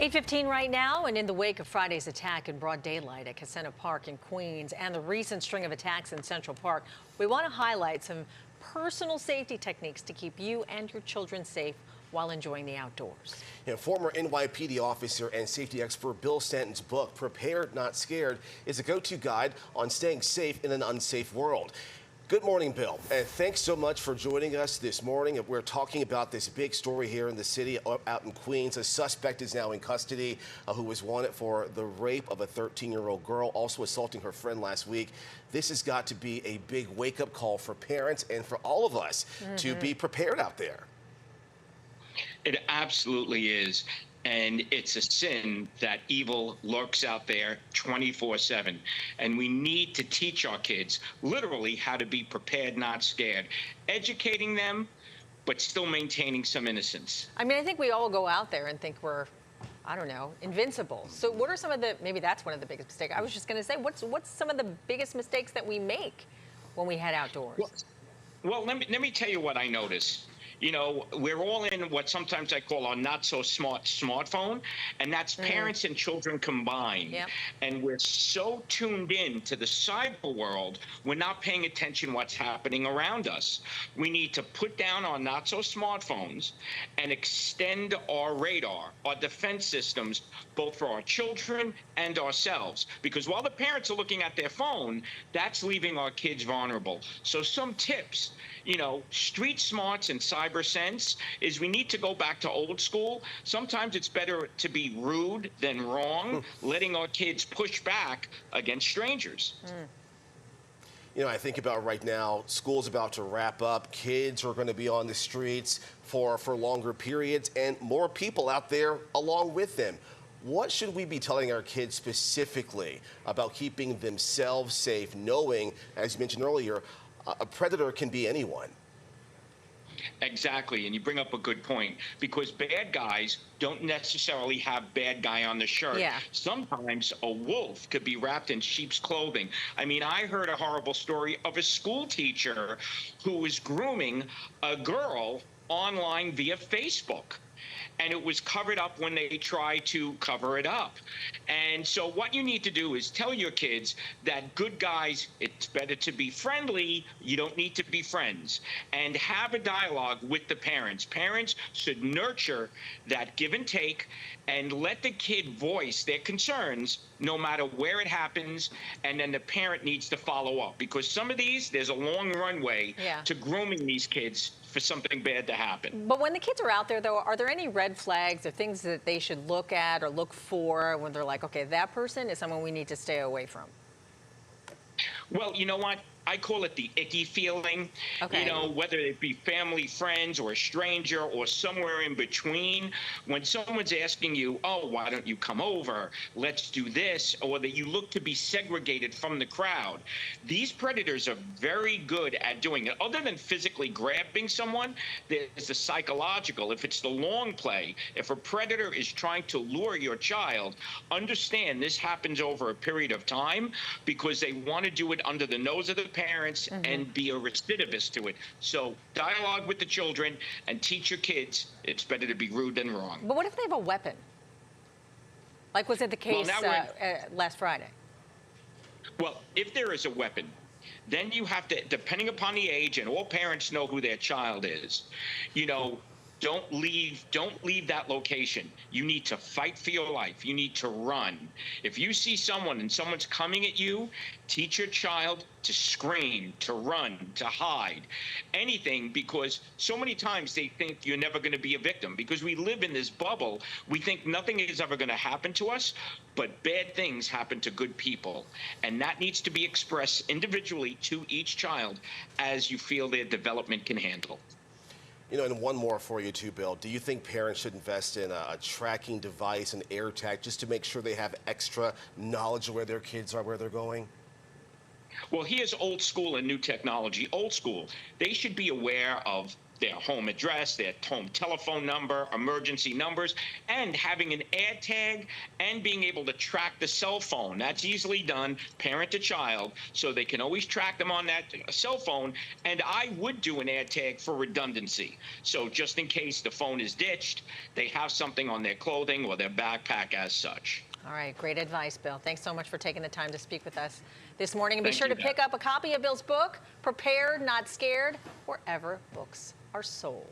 8:15 right now, and in the wake of Friday's attack in broad daylight at Casena Park in Queens and the recent string of attacks in Central Park, we want to highlight some personal safety techniques to keep you and your children safe while enjoying the outdoors. Former NYPD officer and safety expert Bill Stanton's book, Prepared Not Scared, is a go-to guide on staying safe in an unsafe world. Good morning, Bill, and thanks so much for joining us this morning. We're talking about this big story here in the city out in Queens. A suspect is now in custody who was wanted for the rape of a 13-year-old girl, also assaulting her friend last week. This has got to be a big wake-up call for parents and for all of us to be prepared out there. It absolutely is. And it's a sin that evil lurks out there 24/7. And we need to teach our kids literally how to be prepared, not scared, educating them, but still maintaining some innocence. I mean, I think we all go out there and think we're, I don't know, invincible. So what are some of the, maybe that's one of the biggest mistakes. I was just going to say, what's some of the biggest mistakes that we make when we head outdoors? Well, let me tell you what I notice. You know, we're all in what sometimes I call our not so smart smartphone, and that's parents and children combined. Yep. And we're so tuned in to the cyber world, we're not paying attention what's happening around us. We need to put down our not so smartphones and extend our radar, our defense systems, both for our children and ourselves. Because while the parents are looking at their phone, that's leaving our kids vulnerable. So some tips, you know, street smarts and cyber sense is we need to go back to old school. Sometimes it's better to be rude than wrong, letting our kids push back against strangers. You know, I think about right now, school's about to wrap up. Kids are going to be on the streets for longer periods and more people out there along with them. What should we be telling our kids specifically about keeping themselves safe, knowing, as you mentioned earlier, a predator can be anyone? Exactly, and you bring up a good point, because bad guys don't necessarily have bad guy on the shirt. Yeah. Sometimes a wolf could be wrapped in sheep's clothing. I mean, I heard a horrible story of a school teacher who was grooming a girl online via Facebook. And it was covered up when they tried to cover it up. And so what you need to do is tell your kids that good guys, it's better to be friendly. You don't need to be friends. And have a dialogue with the parents. Parents should nurture that give and take and let the kid voice their concerns no matter where it happens. And then the parent needs to follow up, because some of these, there's a long runway to grooming these kids for something bad to happen. But when the kids are out there, though, are there any red flags or things that they should look at or look for when they're like, okay, that person is someone we need to stay away from? Well, you know what? I call it the icky feeling. Okay. You know, whether it be family, friends, or a stranger, or somewhere in between. When someone's asking you, oh, why don't you come over? Let's do this. Or that you look to be segregated from the crowd. These predators are very good at doing it. Other than physically grabbing someone, there's the psychological. If it's the long play, if a predator is trying to lure your child, understand this happens over a period of time because they want to do it under the nose of the parents and be a recidivist to it. So dialogue with the children and teach your kids it's better to be rude than wrong. But what if they have a weapon? Like was it the case last Friday? Well, if there is a weapon, then you have to, depending upon the age, and all parents know who their child is, you know, don't leave that location. You need to fight for your life. You need to run. If you see someone and someone's coming at you, teach your child to scream, to run, to hide, anything, because so many times they think you're never going to be a victim. Because we live in this bubble, we think nothing is ever going to happen to us, but bad things happen to good people. And that needs to be expressed individually to each child as you feel their development can handle. You know, and one more for you too, Bill. Do you think parents should invest in a tracking device, an air tag, just to make sure they have extra knowledge of where their kids are, where they're going? Well, here's old school and new technology. Old school, they should be aware of their home address, their home telephone number, emergency numbers, and having an ad tag and being able to track the cell phone. That's easily done, parent to child, so they can always track them on that cell phone. And I would do an ad tag for redundancy. So just in case the phone is ditched, they have something on their clothing or their backpack as such. All right, great advice, Bill. Thanks so much for taking the time to speak with us this morning. And be Thank sure you, to pick up a copy of Bill's book, Prepared, Not Scared, wherever books are sold.